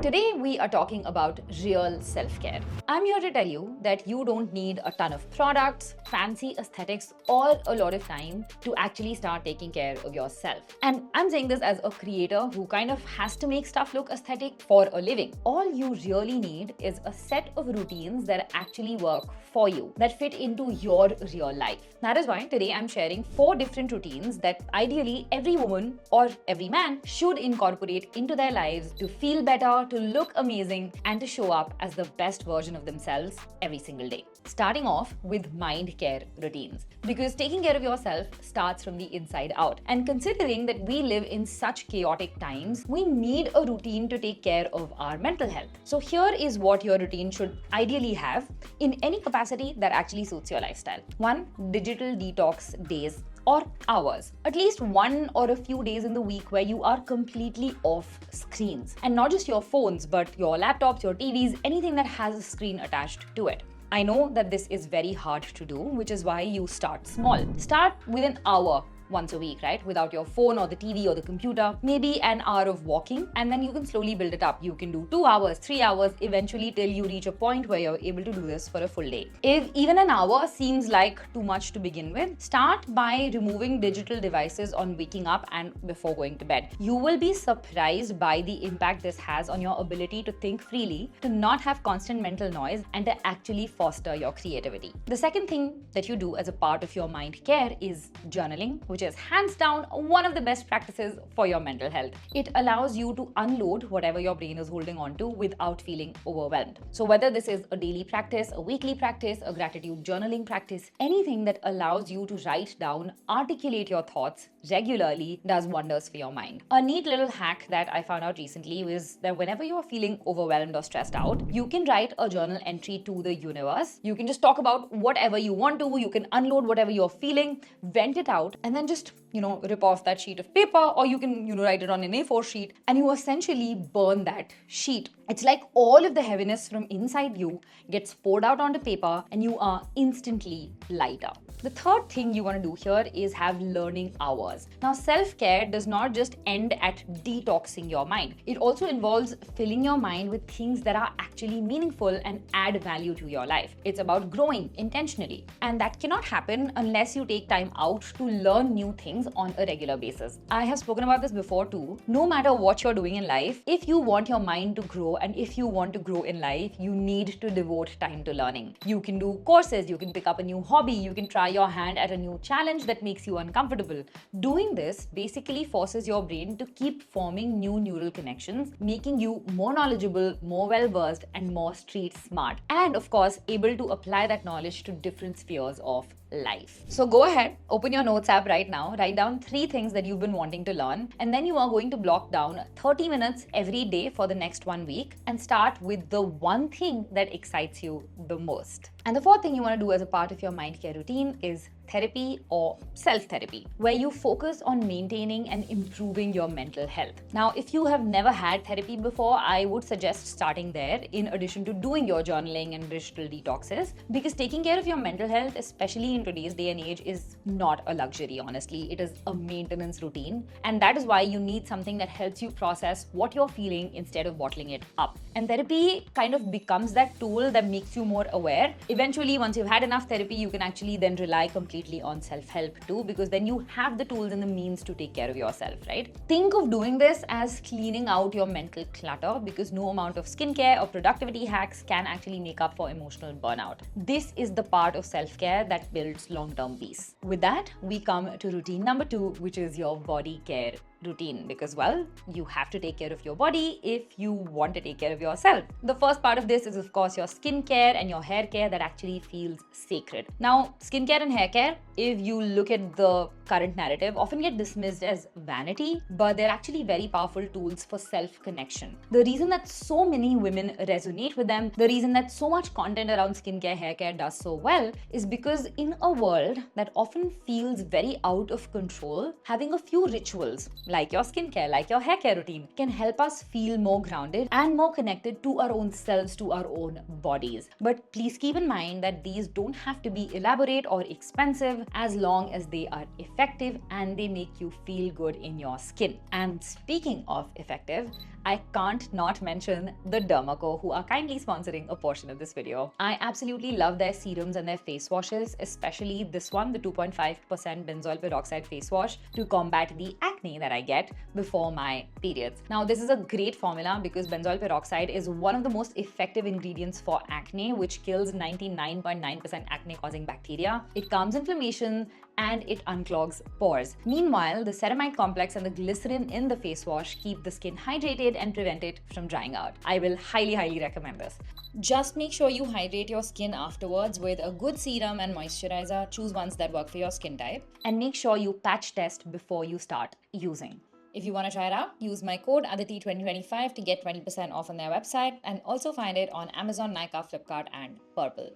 Today we are talking about real self-care. I'm here to tell you that you don't need a ton of products, fancy aesthetics, or a lot of time to actually start taking care of yourself. And I'm saying this as a creator who kind of has to make stuff look aesthetic for a living. All you really need is a set of routines that actually work for you, that fit into your real life. That is why today I'm sharing 4 different routines that ideally every woman or every man should incorporate into their lives to feel better, to look amazing, and to show up as the best version of themselves every single day. Starting off with mind care routines, because taking care of yourself starts from the inside out. And considering that we live in such chaotic times, we need a routine to take care of our mental health. So here is what your routine should ideally have in any capacity that actually suits your lifestyle. 1. Digital detox days or hours. At least one or a few days in the week where you are completely off screens. And not just your phones, but your laptops, your TVs, anything that has a screen attached to it. I know that this is very hard to do, which is why you start small. Start with an hour once a week, right? Without your phone or the TV or the computer, maybe an hour of walking, and then you can slowly build it up. You can do 2 hours, 3 hours, eventually till you reach a point where you're able to do this for a full day. If even an hour seems like too much to begin with, start by removing digital devices on waking up and before going to bed. You will be surprised by the impact this has on your ability to think freely, to not have constant mental noise, and to actually foster your creativity. The second thing that you do as a part of your mind care is journaling, which is hands down one of the best practices for your mental health. It allows you to unload whatever your brain is holding on to without feeling overwhelmed. So whether this is a daily practice, a weekly practice, a gratitude journaling practice, anything that allows you to write down, articulate your thoughts regularly does wonders for your mind. A neat little hack that I found out recently was that whenever you're feeling overwhelmed or stressed out, you can write a journal entry to the universe. You can just talk about whatever you want to, you can unload whatever you're feeling, vent it out, and then just rip off that sheet of paper, or you can write it on an A4 sheet, and you essentially burn that sheet. It's like all of the heaviness from inside you gets poured out onto paper and you are instantly lighter. The third thing you want to do here is have learning hours. Now, self-care does not just end at detoxing your mind. It also involves filling your mind with things that are actually meaningful and add value to your life. It's about growing intentionally. And that cannot happen unless you take time out to learn new things on a regular basis. I have spoken about this before too. No matter what you're doing in life, if you want your mind to grow and if you want to grow in life, you need to devote time to learning. You can do courses, you can pick up a new hobby, you can try your hand at a new challenge that makes you uncomfortable. Doing this basically forces your brain to keep forming new neural connections, making you more knowledgeable, more well-versed, and more street smart. And of course, able to apply that knowledge to different spheres of life. So go ahead, open your notes app right now, write down 3 things that you've been wanting to learn, and then you are going to block down 30 minutes every day for the next 1 week and start with the one thing that excites you the most. And the 4th thing you want to do as a part of your mind care routine is therapy or self-therapy, where you focus on maintaining and improving your mental health. Now, if you have never had therapy before, I would suggest starting there in addition to doing your journaling and digital detoxes, because taking care of your mental health, especially in today's day and age, is not a luxury, honestly. It is a maintenance routine. And that is why you need something that helps you process what you're feeling instead of bottling it up. And therapy kind of becomes that tool that makes you more aware. Eventually, once you've had enough therapy, you can actually then rely completely on self-help too, because then you have the tools and the means to take care of yourself, right? Think of doing this as cleaning out your mental clutter, because no amount of skincare or productivity hacks can actually make up for emotional burnout. This is the part of self-care that builds long-term peace. With that, we come to routine number 2, which is your body care routine, because, well, you have to take care of your body if you want to take care of yourself. The first part of this is, of course, your skincare and your hair care that actually feels sacred. Now, skincare and hair care, if you look at the current narrative, often get dismissed as vanity, but they're actually very powerful tools for self-connection. The reason that so many women resonate with them, the reason that so much content around skincare, hair care does so well, is because in a world that often feels very out of control, having a few rituals like your skincare, like your hair care routine, can help us feel more grounded and more connected to our own selves, to our own bodies. But please keep in mind that these don't have to be elaborate or expensive as long as they are effective and they make you feel good in your skin. And speaking of effective, I can't not mention the Derma, who are kindly sponsoring a portion of this video. I absolutely love their serums and their face washes, especially this one, the 2.5% benzoyl peroxide face wash, to combat the acne that I get before my periods. Now, this is a great formula because benzoyl peroxide is one of the most effective ingredients for acne, which kills 99.9% acne-causing bacteria. It calms inflammation and it unclogs pores. Meanwhile, the ceramide complex and the glycerin in the face wash keep the skin hydrated and prevent it from drying out. I will highly recommend this. Just make sure you hydrate your skin afterwards with a good serum and moisturizer. Choose ones that work for your skin type. And make sure you patch test before you start using. If you want to try it out, use my code Adete 2025 to get 20% off on their website, and also find it on Amazon, Nykaa, Flipkart and Purple.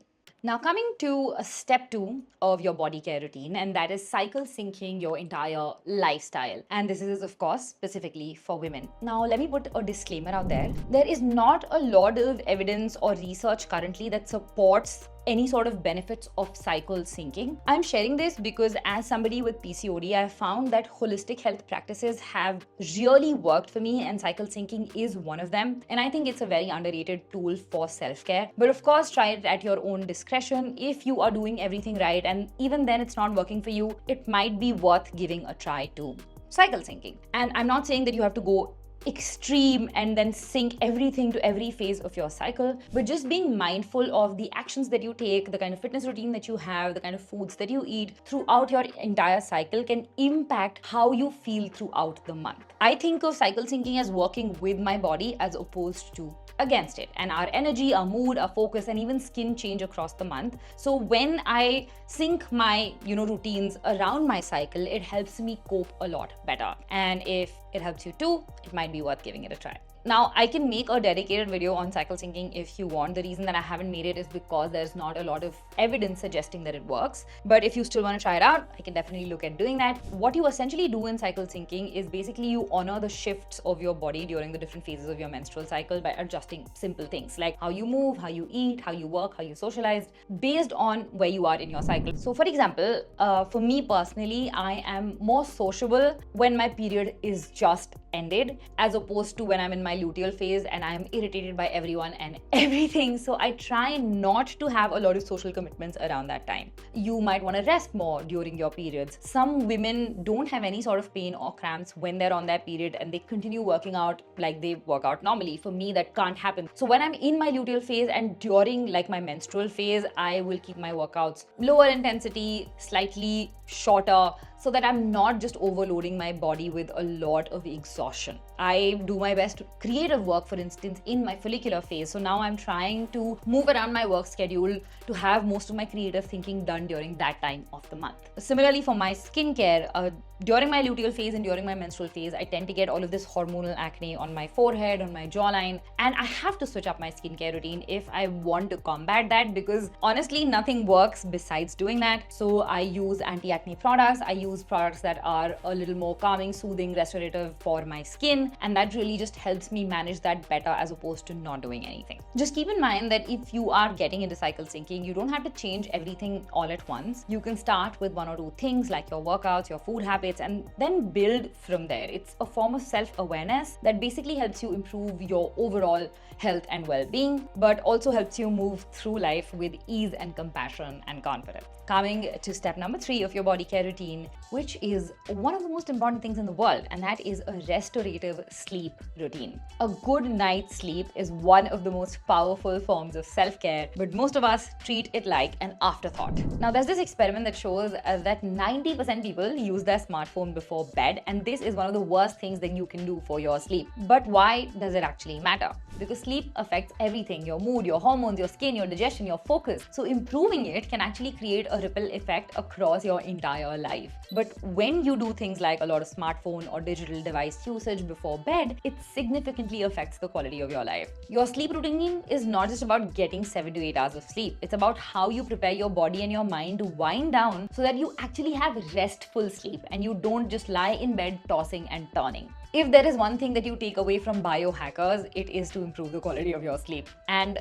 Now, coming to step 2 of your body care routine, and that is cycle syncing your entire lifestyle. And this is, of course, specifically for women. Now, let me put a disclaimer out there. There is not a lot of evidence or research currently that supports any sort of benefits of cycle syncing. I'm sharing this because as somebody with PCOD, I found that holistic health practices have really worked for me, and cycle syncing is one of them. And I think it's a very underrated tool for self-care. But of course, try it at your own discretion. If you are doing everything right and even then it's not working for you, it might be worth giving a try to cycle syncing. And I'm not saying that you have to go extreme and then sync everything to every phase of your cycle, but just being mindful of the actions that you take, the kind of fitness routine that you have, the kind of foods that you eat throughout your entire cycle can impact how you feel throughout the month. I think of cycle syncing as working with my body as opposed to against it, and our energy, our mood, our focus, and even skin change across the month. So when I sync my routines around my cycle, it helps me cope a lot better. And if it helps you too, it might be worth giving it a try. Now, I can make a dedicated video on cycle syncing if you want. The reason that I haven't made it is because there's not a lot of evidence suggesting that it works. But if you still want to try it out, I can definitely look at doing that. What you essentially do in cycle syncing is basically you honor the shifts of your body during the different phases of your menstrual cycle by adjusting simple things like how you move, how you eat, how you work, how you socialize, based on where you are in your cycle. So for example, for me personally, I am more sociable when my period is just ended, as opposed to when I'm in my luteal phase and I am irritated by everyone and everything. So I try not to have a lot of social commitments around that time. You might want to rest more during your periods. Some women don't have any sort of pain or cramps when they're on their period and they continue working out like they work out normally. For me, that can't happen. So when I'm in my luteal phase and during like my menstrual phase, I will keep my workouts lower intensity, slightly shorter, so that I'm not just overloading my body with a lot of exhaustion. I do my best to creative work, for instance, in my follicular phase. So now I'm trying to move around my work schedule to have most of my creative thinking done during that time of the month. Similarly, for my skincare, during my luteal phase and during my menstrual phase, I tend to get all of this hormonal acne on my forehead, on my jawline, and I have to switch up my skincare routine if I want to combat that, because honestly, nothing works besides doing that. So I use anti-acne products. I use products that are a little more calming, soothing, restorative for my skin, and that really just helps me manage that better as opposed to not doing anything. Just keep in mind that if you are getting into cycle syncing, you don't have to change everything all at once. You can start with 1 or 2 things like your workouts, your food habits, and then build from there. It's a form of self-awareness that basically helps you improve your overall health and well-being, but also helps you move through life with ease and compassion and confidence. Coming to step number 3 of your body care routine, which is one of the most important things in the world, and that is a restorative sleep routine. A good night's sleep is one of the most powerful forms of self-care, but most of us treat it like an afterthought. Now, there's this experiment that shows that 90% people use their smartphone before bed, and this is one of the worst things that you can do for your sleep. But why does it actually matter? Because sleep affects everything: your mood, your hormones, your skin, your digestion, your focus. So improving it can actually create a ripple effect across your entire life. But when you do things like a lot of smartphone or digital device usage before bed, it significantly affects the quality of your life. Your sleep routine is not just about getting 7 to 8 hours of sleep. It's about how you prepare your body and your mind to wind down so that you actually have restful sleep and you don't just lie in bed tossing and turning. If there is one thing that you take away from biohackers, it is to improve the quality of your sleep. And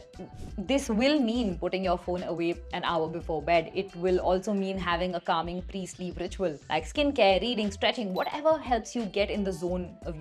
this will mean putting your phone away an hour before bed. It will also mean having a calming pre-sleep ritual like skincare, reading, stretching, whatever helps you get in the zone of,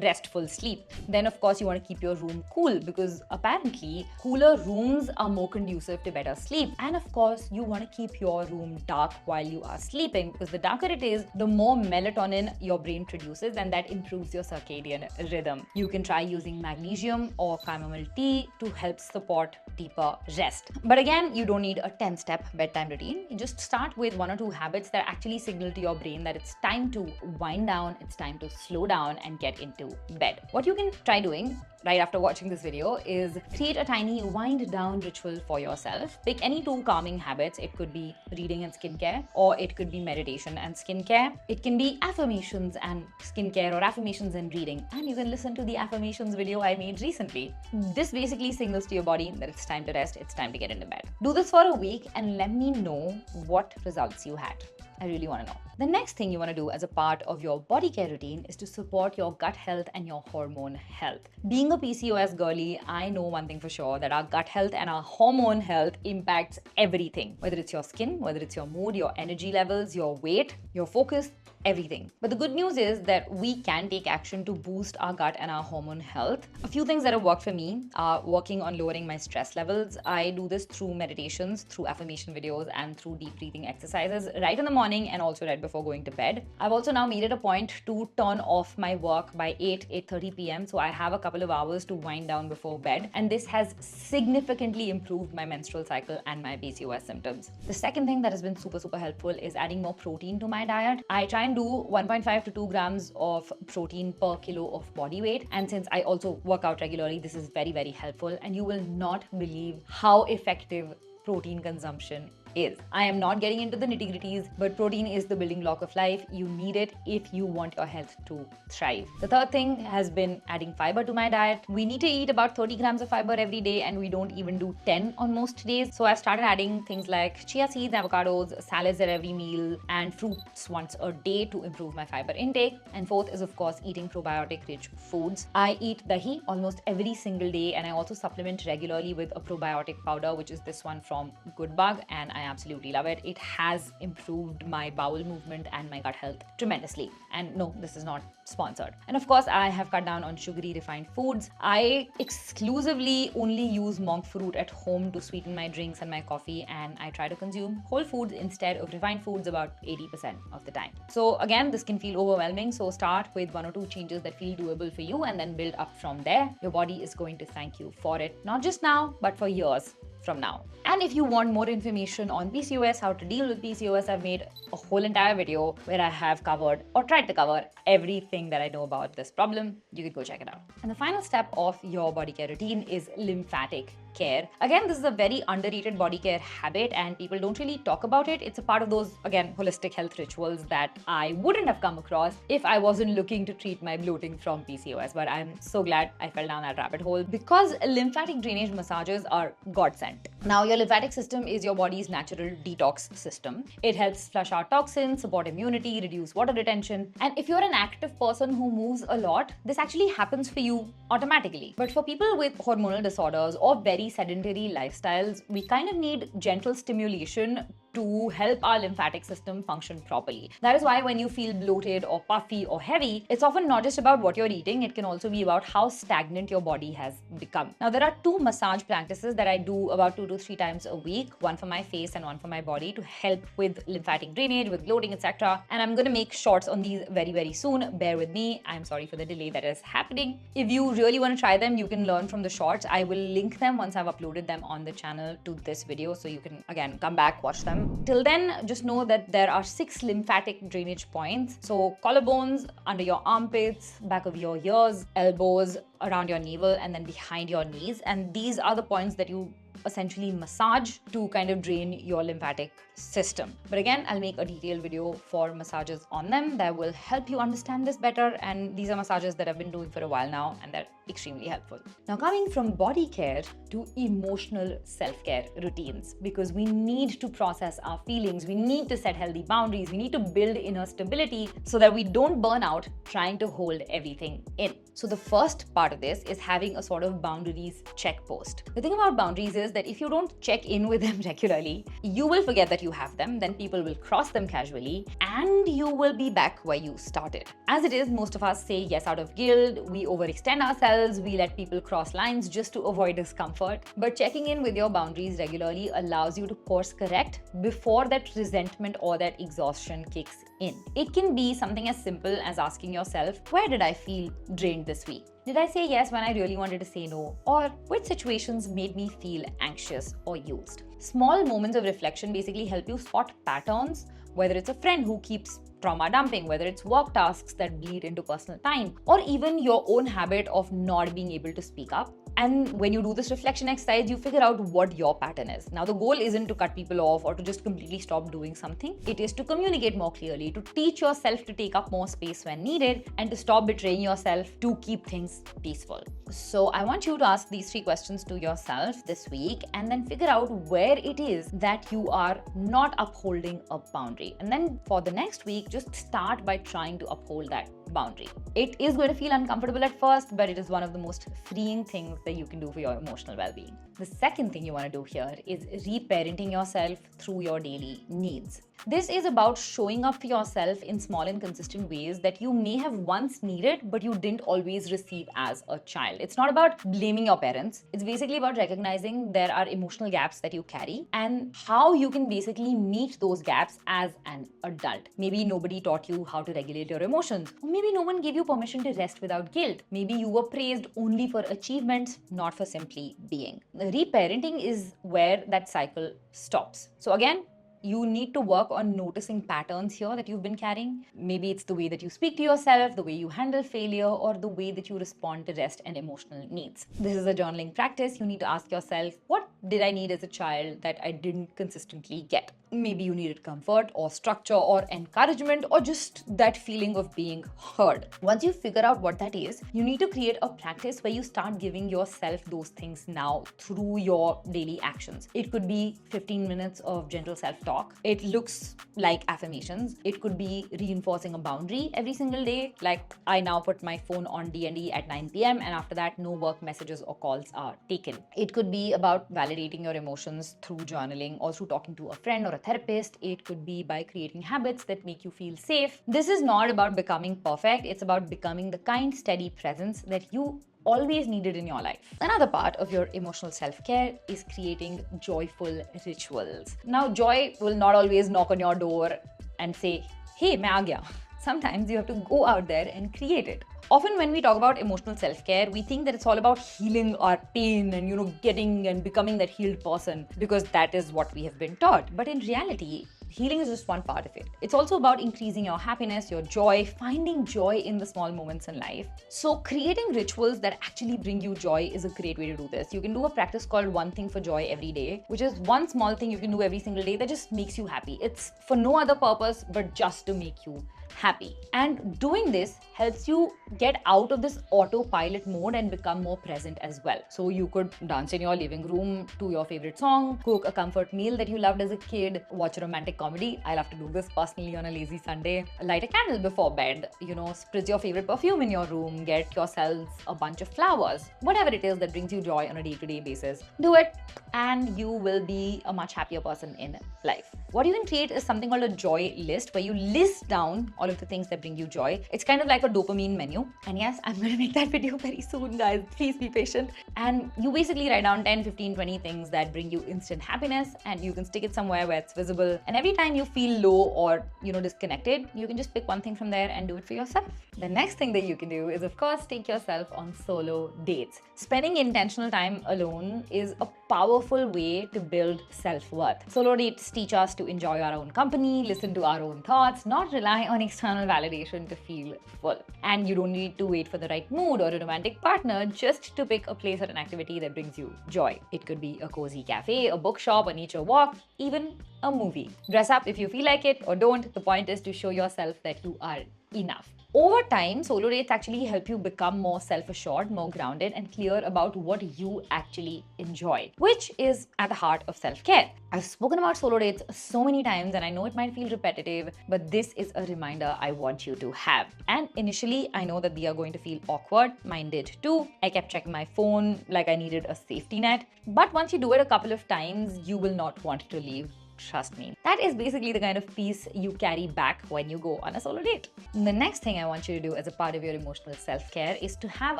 restful sleep. Then of course you want to keep your room cool, because apparently cooler rooms are more conducive to better sleep. And of course you want to keep your room dark while you are sleeping, because the darker it is, the more melatonin your brain produces, and that improves your circadian rhythm. You can try using magnesium or chamomile tea to help support deeper rest. But again, you don't need a 10-step bedtime routine. You just start with 1 or 2 habits that actually signal to your brain that it's time to wind down, it's time to slow down and get into bed. What you can try doing right after watching this video is create a tiny wind down ritual for yourself. Pick any 2 calming habits. It could be reading and skincare, or it could be meditation and skincare. It can be affirmations and skincare, or affirmations and reading. And you can listen to the affirmations video I made recently. This basically signals to your body that it's time to rest, it's time to get into bed. Do this for a week and let me know what results you had. I really want to know. The next thing you want to do as a part of your body care routine is to support your gut health and your hormone health. Being a PCOS girly, I know one thing for sure, that our gut health and our hormone health impacts everything. Whether it's your skin, whether it's your mood, your energy levels, your weight, your focus, everything. But the good news is that we can take action to boost our gut and our hormone health. A few things that have worked for me are working on lowering my stress levels. I do this through meditations, through affirmation videos, and through deep breathing exercises right in the morning and also right before going to bed. I've also now made it a point to turn off my work by 8:30 p.m. So I have a couple of hours to wind down before bed. And this has significantly improved my menstrual cycle and my PCOS symptoms. The second thing that has been super helpful is adding more protein to my diet. I try and do 1.5 to 2 grams of protein per kilo of body weight. And since I also work out regularly, this is very helpful, and you will not believe how effective protein consumption is. I am not getting into the nitty-gritties, but protein is the building block of life. You need it if you want your health to thrive. The third thing has been adding fiber to my diet. We need to eat about 30 grams of fiber every day, and we don't even do 10 on most days. So I've started adding things like chia seeds, avocados, salads at every meal, and fruits once a day to improve my fiber intake. And fourth is, of course, eating probiotic-rich foods. I eat dahi almost every single day, and I also supplement regularly with a probiotic powder, which is this one from Goodbug, and I absolutely love it. It has improved my bowel movement and my gut health tremendously. And no, this is not sponsored. And of course, I have cut down on sugary refined foods. I exclusively only use monk fruit at home to sweeten my drinks and my coffee, and I try to consume whole foods instead of refined foods about 80% of the time. So again, this can feel overwhelming. So start with 1 or 2 changes that feel doable for you, and then build up from there. Your body is going to thank you for it, not just now, but for years from now. And if you want more information on PCOS, how to deal with PCOS, I've made a whole entire video where I have covered, or tried to cover, everything that I know about this problem. You could go check it out. And the final step of your body care routine is lymphatic care. Again, this is a very underrated body care habit, and people don't really talk about it. It's a part of those, again, holistic health rituals that I wouldn't have come across if I wasn't looking to treat my bloating from PCOS. But I'm so glad I fell down that rabbit hole, because lymphatic drainage massages are godsend. Now, your lymphatic system is your body's natural detox system. It helps flush out toxins, support immunity, reduce water retention. And if you're an active person who moves a lot, this actually happens for you automatically. But for people with hormonal disorders or very sedentary lifestyles, we kind of need gentle stimulation to help our lymphatic system function properly. That is why when you feel bloated or puffy or heavy, it's often not just about what you're eating, it can also be about how stagnant your body has become. Now, there are 2 massage practices that I do about 2 to 3 times a week, one for my face and one for my body, to help with lymphatic drainage, with bloating, etc. And I'm going to make shorts on these very soon. Bear with me. I'm sorry for the delay that is happening. If you really want to try them, you can learn from the shorts. I will link them once I've uploaded them on the channel to this video, so you can again come back, watch them. Till then, just know that there are 6 lymphatic drainage points. So collarbones, under your armpits, back of your ears, elbows, around your navel, and then behind your knees. And these are the points that you essentially massage to kind of drain your lymphatic system. But again, I'll make a detailed video for massages on them that will help you understand this better. And these are massages that I've been doing for a while now, and they're extremely helpful. Now, coming from body care to emotional self-care routines, because we need to process our feelings, we need to set healthy boundaries, we need to build inner stability so that we don't burn out trying to hold everything in. So the first part part of this is having a sort of boundaries check post. The thing about boundaries is that if you don't check in with them regularly, you will forget that you have them, then people will cross them casually, and you will be back where you started. As it is, most of us say yes out of guilt, we overextend ourselves, we let people cross lines just to avoid discomfort. But checking in with your boundaries regularly allows you to course correct before that resentment or that exhaustion kicks in. It can be something as simple as asking yourself, where did I feel drained this week? Did I say yes when I really wanted to say no? Or which situations made me feel anxious or used? Small moments of reflection basically help you spot patterns, whether it's a friend who keeps trauma dumping, whether it's work tasks that bleed into personal time, or even your own habit of not being able to speak up. And when you do this reflection exercise, you figure out what your pattern is. Now, the goal isn't to cut people off or to just completely stop doing something. It is to communicate more clearly, to teach yourself to take up more space when needed, and to stop betraying yourself to keep things peaceful. So I want you to ask these 3 questions to yourself this week and then figure out where it is that you are not upholding a boundary. And then for the next week, just start by trying to uphold that boundary. It is going to feel uncomfortable at first, but it is one of the most freeing things that you can do for your emotional well-being. The second thing you want to do here is reparenting yourself through your daily needs. This is about showing up for yourself in small and consistent ways that you may have once needed, but you didn't always receive as a child. It's not about blaming your parents. It's basically about recognizing there are emotional gaps that you carry and how you can basically meet those gaps as an adult. Maybe nobody taught you how to regulate your emotions, or maybe no one gave you permission to rest without guilt. Maybe you were praised only for achievements, not for simply being. The reparenting is where that cycle stops. So again, you need to work on noticing patterns here that you've been carrying. Maybe it's the way that you speak to yourself, the way you handle failure, or the way that you respond to rest and emotional needs. This is a journaling practice. You need to ask yourself, what did I need as a child that I didn't consistently get? Maybe you needed comfort or structure or encouragement or just that feeling of being heard. Once you figure out what that is, you need to create a practice where you start giving yourself those things now through your daily actions. It could be 15 minutes of gentle self-talk. It looks like affirmations. It could be reinforcing a boundary every single day. Like, I now put my phone on D&D at 9 p.m. and after that, no work messages or calls are taken. It could be about validating your emotions through journaling or through talking to a friend or a therapist. It could be by creating habits that make you feel safe. This is not about becoming perfect. It's about becoming the kind, steady presence that you always needed in your life. Another part of your emotional self-care is creating joyful rituals. Now, joy will not always knock on your door and say, hey, main aa gaya. Sometimes you have to go out there and create it. Often when we talk about emotional self-care, we think that it's all about healing our pain and, getting and becoming that healed person because that is what we have been taught. But in reality, healing is just one part of it. It's also about increasing your happiness, your joy, finding joy in the small moments in life. So creating rituals that actually bring you joy is a great way to do this. You can do a practice called One Thing for Joy every day, which is one small thing you can do every single day that just makes you happy. It's for no other purpose, but just to make you happy. And doing this helps you get out of this autopilot mode and become more present as well. So you could dance in your living room to your favorite song, cook a comfort meal that you loved as a kid, watch a romantic comedy. I love to do this personally on a lazy Sunday. Light a candle before bed, spritz your favorite perfume in your room, get yourselves a bunch of flowers. Whatever it is that brings you joy on a day-to-day basis, do it and you will be a much happier person in life. What you can create is something called a joy list where you list down all of the things that bring you joy. It's kind of like a dopamine menu. And yes, I'm going to make that video very soon, guys. Please be patient. And you basically write down 10, 15, 20 things that bring you instant happiness and you can stick it somewhere where it's visible. And every time you feel low or, disconnected, you can just pick one thing from there and do it for yourself. The next thing that you can do is, of course, take yourself on solo dates. Spending intentional time alone is a powerful way to build self-worth. Solo dates teach us to enjoy our own company, listen to our own thoughts, not rely on external validation to feel full. And you don't need to wait for the right mood or a romantic partner just to pick a place or an activity that brings you joy. It could be a cozy cafe, a bookshop, a nature walk, even a movie. Dress up if you feel like it or don't. The point is to show yourself that you are enough. Over time, solo dates actually help you become more self-assured, more grounded, and clear about what you actually enjoy, which is at the heart of self-care. I've spoken about solo dates so many times, and I know it might feel repetitive, but this is a reminder I want you to have. And initially, I know that they are going to feel awkward. Mine did too. I kept checking my phone like I needed a safety net. But once you do it a couple of times, you will not want to leave. Trust me. That is basically the kind of peace you carry back when you go on a solo date. The next thing I want you to do as a part of your emotional self-care is to have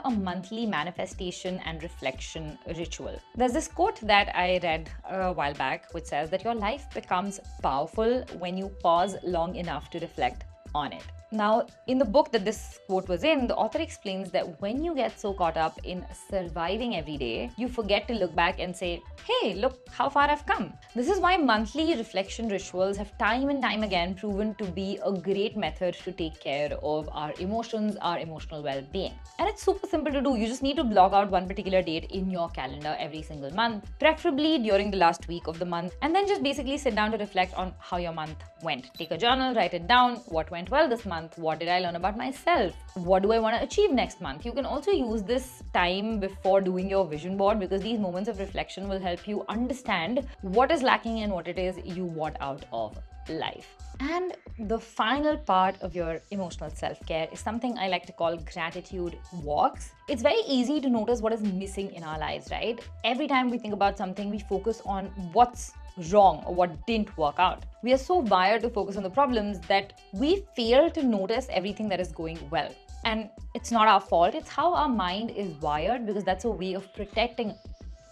a monthly manifestation and reflection ritual. There's this quote that I read a while back which says that your life becomes powerful when you pause long enough to reflect on it. Now, in the book that this quote was in, the author explains that when you get so caught up in surviving every day, you forget to look back and say, hey, look how far I've come. This is why monthly reflection rituals have time and time again proven to be a great method to take care of our emotions, our emotional well-being. And it's super simple to do. You just need to block out one particular date in your calendar every single month, preferably during the last week of the month, and then just basically sit down to reflect on how your month went. Take a journal, write it down, what went well this month, what did I learn about myself, what do I want to achieve next month. You can also use this time before doing your vision board, because these moments of reflection will help you understand what is lacking and what it is you want out of life. And the final part of your emotional self-care is something I like to call gratitude walks. It's very easy to notice what is missing in our lives, right? Every time we think about something, we focus on what's wrong or what didn't work out. We are so wired to focus on the problems that we fail to notice everything that is going well. And it's not our fault, it's how our mind is wired, because that's a way of protecting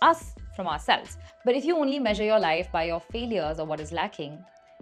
us from ourselves. But if you only measure your life by your failures or what is lacking,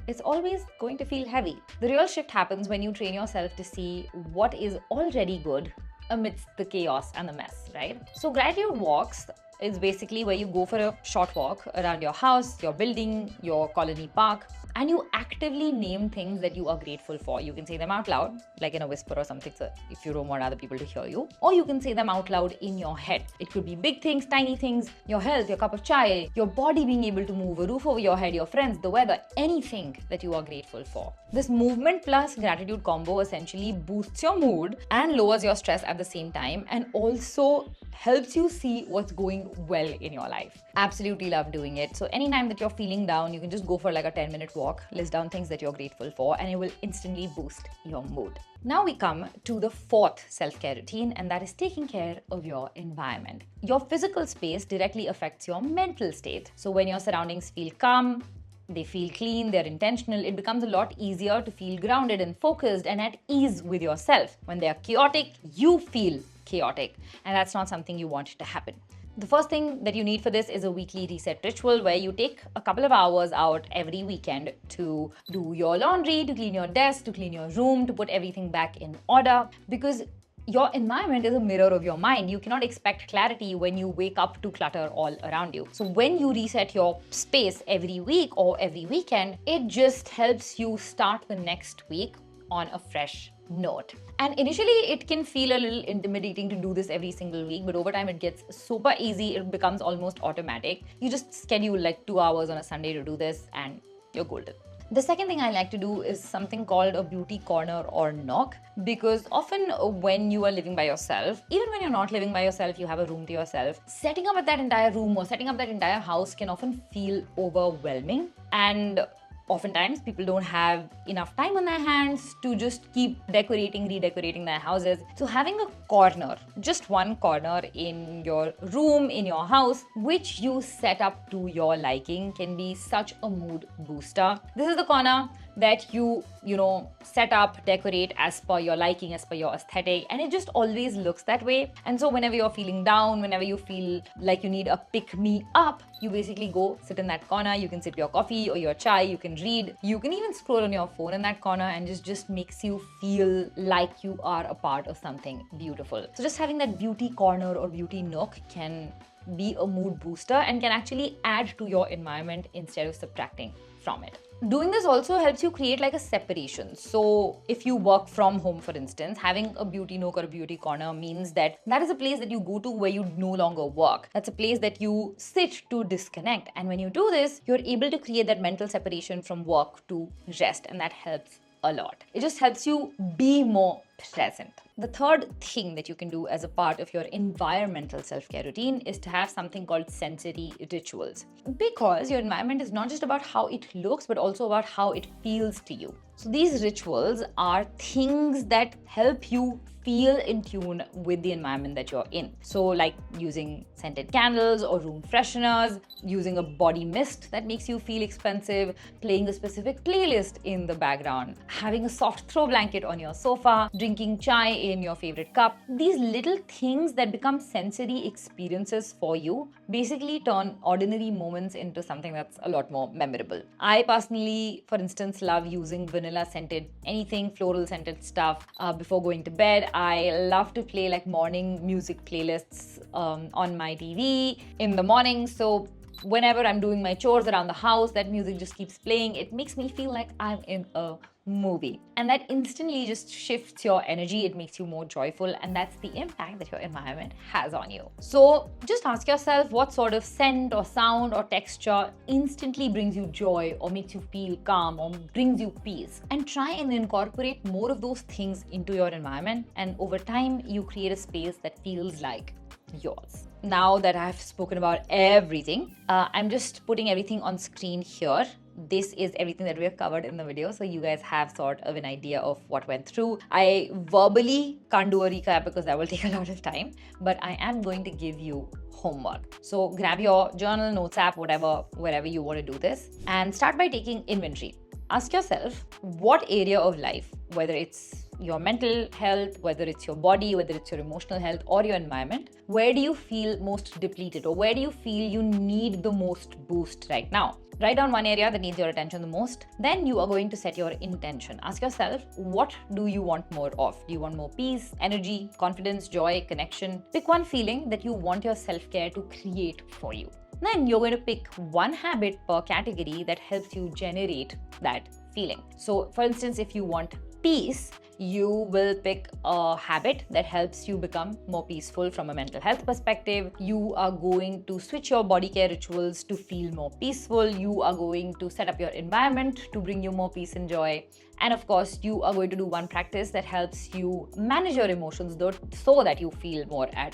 it's always going to feel heavy. The real shift happens when you train yourself to see what is already good amidst the chaos and the mess, right? So gratitude walks is basically where you go for a short walk around your house, your building, your colony park, and you actively name things that you are grateful for. You can say them out loud, like in a whisper or something, so if you don't want other people to hear you. Or you can say them out loud in your head. It could be big things, tiny things, your health, your cup of chai, your body being able to move, a roof over your head, your friends, the weather, anything that you are grateful for. This movement plus gratitude combo essentially boosts your mood and lowers your stress at the same time, and also helps you see what's going well in your life. Absolutely love doing it. So anytime that you're feeling down, you can just go for like a 10-minute walk, list down things that you're grateful for, and it will instantly boost your mood. Now we come to the fourth self-care routine, and that is taking care of your environment. Your physical space directly affects your mental state. So when your surroundings feel calm, they feel clean, they're intentional, it becomes a lot easier to feel grounded and focused and at ease with yourself. When they are chaotic, you feel chaotic, and that's not something you want to happen. The first thing that you need for this is a weekly reset ritual where you take a couple of hours out every weekend to do your laundry, to clean your desk, to clean your room, to put everything back in order, because your environment is a mirror of your mind. You cannot expect clarity when you wake up to clutter all around you. So when you reset your space every week or every weekend, it just helps you start the next week on a fresh note. And initially it can feel a little intimidating to do this every single week, but over time it gets super easy. It becomes almost automatic. You just schedule like 2 hours on a Sunday to do this and you're golden. The second thing I like to do is something called a beauty corner or nook, because often when you are living by yourself, even when you're not living by yourself, you have a room to yourself, setting up that entire room or setting up that entire house can often feel overwhelming, and oftentimes people don't have enough time on their hands to just keep decorating, redecorating their houses. So having a corner, just one corner in your room, in your house, which you set up to your liking, can be such a mood booster. This is the corner that you set up, decorate as per your liking, as per your aesthetic, and it just always looks that way. And so whenever you're feeling down, whenever you feel like you need a pick-me-up, you basically go sit in that corner. You can sip your coffee or your chai, you can read, you can even scroll on your phone in that corner, and just makes you feel like you are a part of something beautiful. So just having that beauty corner or beauty nook can be a mood booster and can actually add to your environment instead of subtracting from it. Doing this also helps you create like a separation. So if you work from home, for instance, having a beauty nook or a beauty corner means that that is a place that you go to where you no longer work. That's a place that you sit to disconnect. And when you do this, you're able to create that mental separation from work to rest, and that helps a lot. It just helps you be more present. The third thing that you can do as a part of your environmental self-care routine is to have something called sensory rituals. Because your environment is not just about how it looks, but also about how it feels to you. So these rituals are things that help you feel in tune with the environment that you're in. So like using scented candles or room fresheners, using a body mist that makes you feel expensive, playing a specific playlist in the background, having a soft throw blanket on your sofa, drinking chai in your favorite cup. These little things that become sensory experiences for you basically turn ordinary moments into something that's a lot more memorable. I personally, for instance, love using vanilla scented anything, floral scented stuff before going to bed. I love to play like morning music playlists on my TV in the morning. So whenever I'm doing my chores around the house, that music just keeps playing. It makes me feel like I'm in a movie. And that instantly just shifts your energy. It makes you more joyful. And that's the impact that your environment has on you. So just ask yourself what sort of scent or sound or texture instantly brings you joy or makes you feel calm or brings you peace. And try and incorporate more of those things into your environment. And over time, you create a space that feels like yours. Now that I've spoken about everything, I'm just putting everything on screen here. This is everything that we have covered in the video, so you guys have sort of an idea of what went through. I verbally can't do a recap because that will take a lot of time, but I am going to give you homework. So grab your journal, notes app, whatever, wherever you want to do this, and start by taking inventory. Ask yourself what area of life, whether it's your mental health, whether it's your body, whether it's your emotional health or your environment, where do you feel most depleted or where do you feel you need the most boost right now? Write down one area that needs your attention the most. Then you are going to set your intention. Ask yourself, what do you want more of? Do you want more peace, energy, confidence, joy, connection? Pick one feeling that you want your self-care to create for you. Then you're going to pick one habit per category that helps you generate that feeling. So for instance, if you want peace, you will pick a habit that helps you become more peaceful from a mental health perspective. You are going to switch your body care rituals to feel more peaceful. You are going to set up your environment to bring you more peace and joy. And of course, you are going to do one practice that helps you manage your emotions so that you feel more at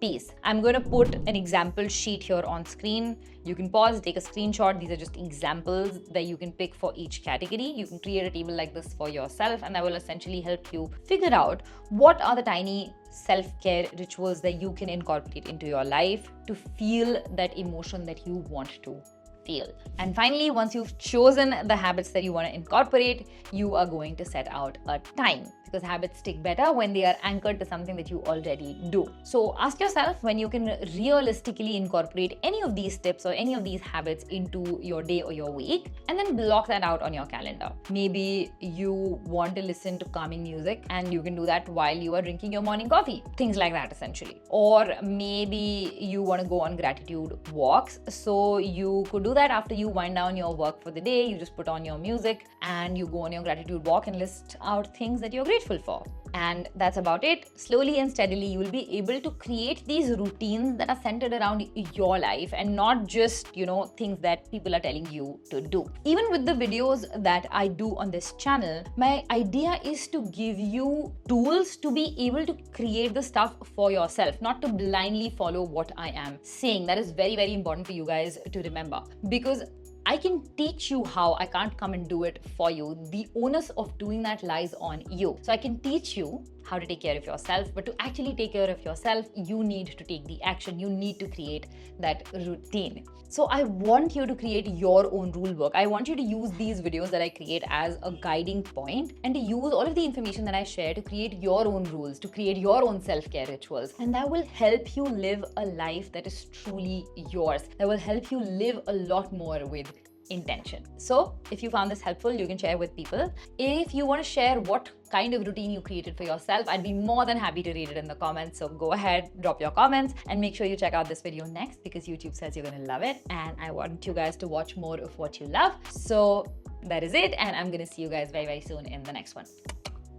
peace. I'm going to put an example sheet here on screen. You can pause, take a screenshot. These are just examples that you can pick for each category. You can create a table like this for yourself, and that will essentially help you figure out what are the tiny self-care rituals that you can incorporate into your life to feel that emotion that you want to feel. And finally, once you've chosen the habits that you want to incorporate, you are going to set out a time, because habits stick better when they are anchored to something that you already do. So ask yourself when you can realistically incorporate any of these tips or any of these habits into your day or your week, and then block that out on your calendar. Maybe you want to listen to calming music and you can do that while you are drinking your morning coffee. Things like that essentially. Or maybe you want to go on gratitude walks. So you could do that after you wind down your work for the day. You just put on your music and you go on your gratitude walk and list out things that you're grateful for. And that's about it. Slowly and steadily, you will be able to create these routines that are centered around your life and not just, things that people are telling you to do. Even with the videos that I do on this channel, my idea is to give you tools to be able to create the stuff for yourself, not to blindly follow what I am saying. That is very, very important for you guys to remember, because I can teach you how. I can't come and do it for you. The onus of doing that lies on you. So I can teach you how to take care of yourself, but to actually take care of yourself, you need to take the action. You need to create that routine. So I want you to create your own rule book. I want you to use these videos that I create as a guiding point and to use all of the information that I share to create your own rules, to create your own self-care rituals. And that will help you live a life that is truly yours. That will help you live a lot more with intention. So if you found this helpful, you can share with people. If you want to share what kind of routine you created for yourself, I'd be more than happy to read it in the comments. So go ahead, drop your comments, and make sure you check out this video next, because YouTube says you're going to love it. And I want you guys to watch more of what you love. So that is it. And I'm going to see you guys very, very soon in the next one.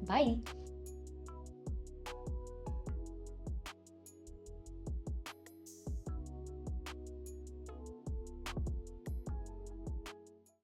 Bye.